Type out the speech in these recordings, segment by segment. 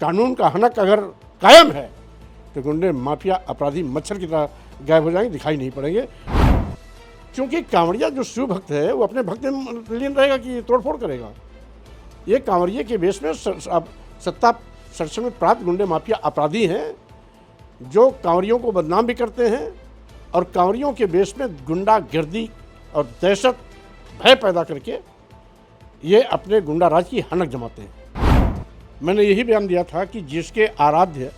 कानून का हनक अगर कायम है तो गुंडे माफिया अपराधी मच्छर की तरह गायब हो जाएंगे, दिखाई नहीं पड़ेंगे। क्योंकि कांवड़िया जो शिव भक्त है वो अपने भक्त में लीन रहेगा कि तोड़फोड़ करेगा। ये कांवड़िए के बेस में सत्ता संरक्षण में प्राप्त गुंडे माफिया अपराधी हैं जो कांवड़ियों को बदनाम भी करते हैं और कांवड़ियों के बेस में गुंडागर्दी और दहशत भय पैदा करके ये अपने गुंडा राज की हनक जमाते हैं। मैंने यही बयान दिया था कि जिसके आराध्य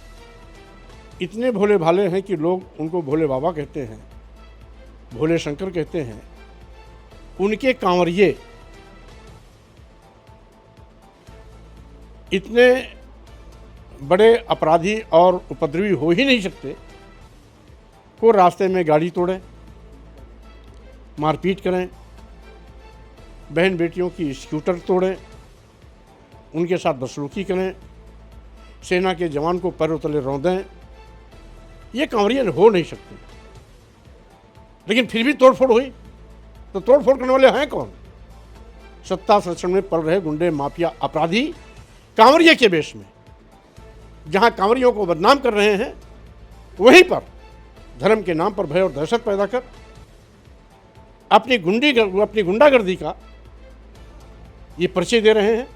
इतने भोले भाले हैं कि लोग उनको भोले बाबा कहते हैं, भोले शंकर कहते हैं, उनके कांवरिये इतने बड़े अपराधी और उपद्रवी हो ही नहीं सकते को रास्ते में गाड़ी तोड़ें, मारपीट करें, बहन बेटियों की स्कूटर तोड़ें, उनके साथ बदसलूकी करें, सेना के जवान को पैरों तले रौंदें। ये कांवरिये हो नहीं सकते। लेकिन फिर भी तोड़फोड़ हुई तो तोड़फोड़ करने वाले हैं कौन? सत्ता संरक्षण में पड़ रहे गुंडे माफिया अपराधी कांवरिये के बेस में जहां कांवरियों को बदनाम कर रहे हैं, वहीं पर धर्म के नाम पर भय और दहशत पैदा कर अपनी गुंडागर्दी का ये परिचय दे रहे हैं।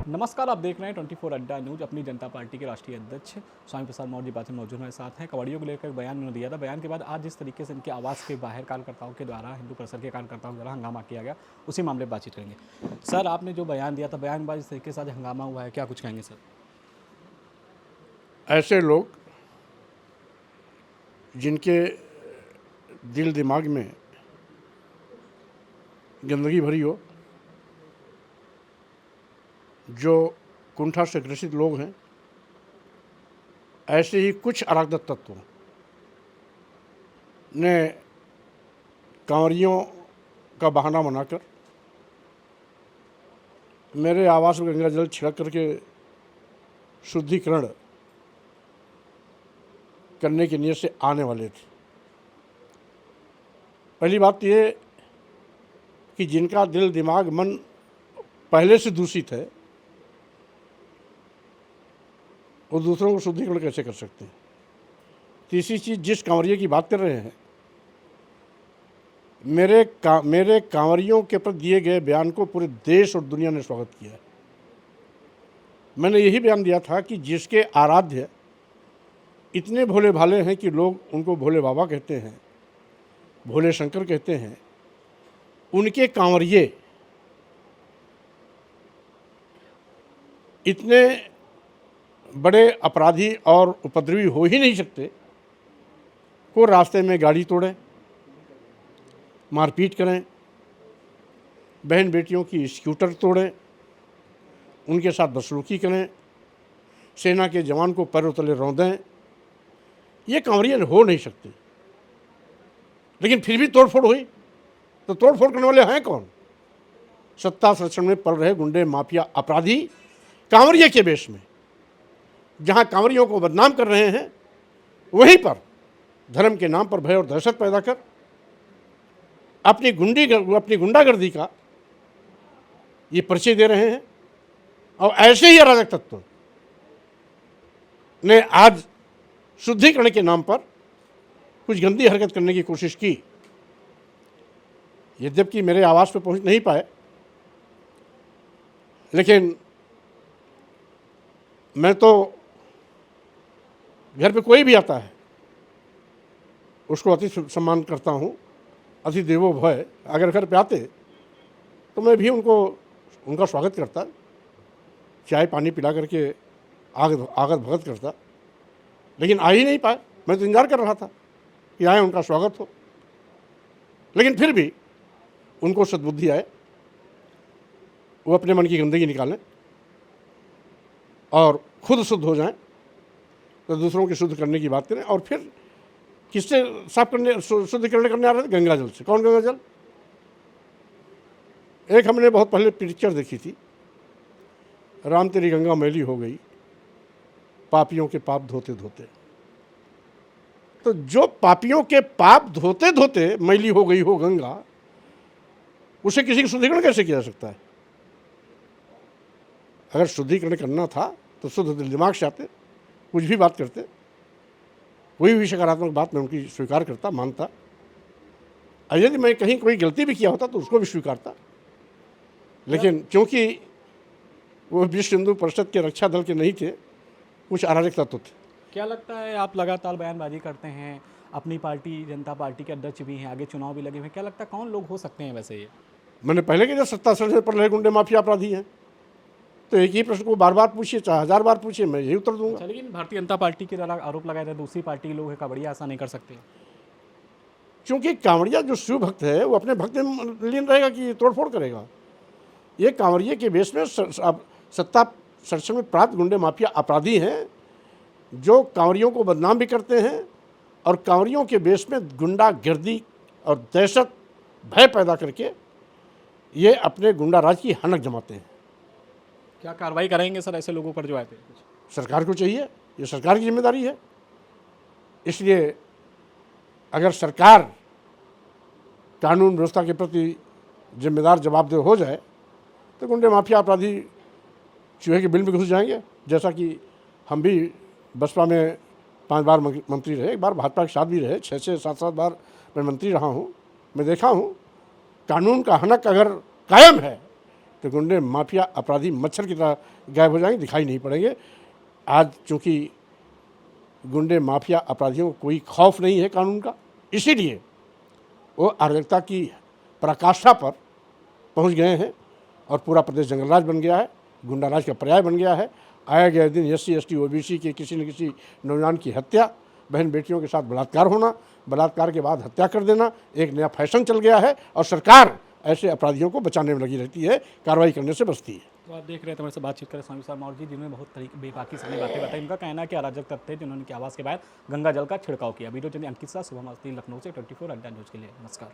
नमस्कार, आप देख रहे हैं 24 अड्डा न्यूज। अपनी जनता पार्टी के राष्ट्रीय अध्यक्ष स्वामी प्रसाद मौर्य जी बात में मौजूद हमारे साथ हैं। कवाड़ियों को लेकर एक बयान उन्होंने दिया था। बयान के बाद आज जिस तरीके से इनके आवास के बाहर कार्यकर्ताओं के द्वारा, हिंदू परिषद के कार्यकर्ताओं द्वारा हंगामा किया गया, उसी मामले में बातचीत करेंगे। सर, आपने जो बयान दिया था, बयान के बाद इस तरीके से आज हंगामा हुआ है, क्या कुछ कहेंगे सर? ऐसे लोग जिनके दिल दिमाग में गंदगी भरी हो, जो कुंठा से ग्रसित लोग हैं, ऐसे ही कुछ अराजक तत्वों ने कांवरियों का बहाना बनाकर मेरे आवास में गंगा जल छिड़क करके शुद्धिकरण करने की नीयत से आने वाले थे। पहली बात ये कि जिनका दिल दिमाग मन पहले से दूषित है वो दूसरों को शुद्धिकरण कैसे कर सकते हैं? तीसरी चीज़, जिस कांवरिये की बात कर रहे हैं, मेरे कांवरियों के प्रति दिए गए बयान को पूरे देश और दुनिया ने स्वागत किया है। मैंने यही बयान दिया था कि जिसके आराध्य इतने भोले भाले हैं कि लोग उनको भोले बाबा कहते हैं, भोले शंकर कहते हैं, उनके कांवरिये इतने बड़े अपराधी और उपद्रवी हो ही नहीं सकते को रास्ते में गाड़ी तोड़ें, मारपीट करें, बहन बेटियों की स्कूटर तोड़ें, उनके साथ बदसलूकी करें, सेना के जवान को पैरों तले रौंदें। ये कांवरिये हो नहीं सकते। लेकिन फिर भी तोड़फोड़ हुई तो तोड़फोड़ करने वाले हैं कौन? सत्ता संरक्षण में पड़ रहे गुंडे माफिया अपराधी कांवरिये के बेस में जहां कांवरियों को बदनाम कर रहे हैं, वहीं पर धर्म के नाम पर भय और दहशत पैदा कर अपनी गुंडागर्दी का ये परिचय दे रहे हैं। और ऐसे ही अराजक तत्व ने आज शुद्धिकरण के नाम पर कुछ गंदी हरकत करने की कोशिश की। यद्यपि मेरे आवास पे पहुंच नहीं पाए, लेकिन मैं तो घर पे कोई भी आता है उसको अति सम्मान करता हूँ, अति देवो भय। अगर घर पे आते तो मैं भी उनका स्वागत करता, चाय पानी पिला करके आगत भगत करता। लेकिन आ ही नहीं पाए। मैं तो इंतजार कर रहा था कि आए, उनका स्वागत हो। लेकिन फिर भी उनको सद्बुद्धि आए, वो अपने मन की गंदगी निकालें और खुद शुद्ध हो जाएं, तो दूसरों की शुद्ध करने की बात करें। और फिर किससे शुद्धिकरण करने आ रहे थे? गंगा जल से। कौन गंगा जल? एक हमने बहुत पहले पिक्चर देखी थी, राम तेरी गंगा मैली हो गई, पापियों के पाप धोते धोते। तो जो पापियों के पाप धोते धोते मैली हो गई हो गंगा, उसे किसी का शुद्धिकरण कैसे किया जा सकता है? अगर शुद्धिकरण करना था तो शुद्ध दिमाग से आते, कुछ भी बात करते, कोई भी सकारात्मक बात मैं उनकी स्वीकार करता, मानता। और यदि मैं कहीं कोई गलती भी किया होता तो उसको भी स्वीकारता। लेकिन क्योंकि वो विश्व हिंदू परिषद के रक्षा दल के नहीं थे, कुछ अराजक तत्व थे। क्या लगता है, आप लगातार बयानबाजी करते हैं, अपनी पार्टी जनता पार्टी के अध्यक्ष भी हैं, आगे चुनाव भी लगे हुए हैं, क्या लगता है कौन लोग हो सकते हैं वैसे ये? मैंने पहले के जो सत्ता संसद पर रहे गुंडे माफिया अपराधी हैं, तो एक ही प्रश्न को बार बार पूछिए, चाहे 1000 बार पूछिए, मैं यही उत्तर दूंगा। अच्छा, लेकिन भारतीय जनता पार्टी के द्वारा आरोप लगाया था दूसरी पार्टी के लोग हैं, कबड़िया ऐसा नहीं कर सकते। क्योंकि कांवड़िया जो शिव भक्त है वो अपने भक्त में लीन रहेगा कि तोड़फोड़ करेगा। ये कांवड़िया के बेस में सत्ता संरक्षण में प्राप्त गुंडे माफिया अपराधी हैं, जो कांवड़ियों को बदनाम भी करते हैं और कांवड़ियों के बेस में गुंडागर्दी और दहशत भय पैदा करके ये अपने गुंडा राज की हनक जमाते हैं। क्या कार्रवाई करेंगे सर ऐसे लोगों पर जो आए थे? सरकार को चाहिए, ये सरकार की जिम्मेदारी है। इसलिए अगर सरकार कानून व्यवस्था के प्रति जिम्मेदार जवाबदेह हो जाए तो गुंडे माफिया अपराधी चूहे के बिल में घुस जाएंगे। जैसा कि हम भी बसपा में 5 बार मंत्री रहे, एक बार भाजपा के साथ भी रहे, 6 7 बार मैं मंत्री रहा हूँ। मैं देखा हूँ कानून का हनक अगर कायम है तो गुंडे माफिया अपराधी मच्छर की तरह गायब हो जाएंगे, दिखाई नहीं पड़ेंगे। आज चूँकि गुंडे माफिया अपराधियों को कोई खौफ नहीं है कानून का, इसीलिए वो अराजकता की पराकाष्ठा पर पहुंच गए हैं और पूरा प्रदेश जंगलराज बन गया है, गुंडाराज का पर्याय बन गया है। आए गए दिन SC ST OBC के किसी न किसी नौजवान की हत्या, बहन बेटियों के साथ बलात्कार होना, बलात्कार के बाद हत्या कर देना एक नया फैशन चल गया है और सरकार ऐसे अपराधियों को बचाने में लगी रहती है, कार्रवाई करने से बचती है। तो आप देख रहे थे, मेरे से बातचीत करें स्वामी प्रसाद मौर्य जी, जिन्होंने बहुत बेबाकी सारी बातें बताई। उनका कहना है कि अराजक तत्व थे जिन्होंने की आवाज़ के बाद गंगा जल का छिड़काव किया। वीडियो जर्नलिस्ट अंकित शाह, सुबह लखनऊ से 24 अड्डा न्यूज़ के लिए नमस्कार।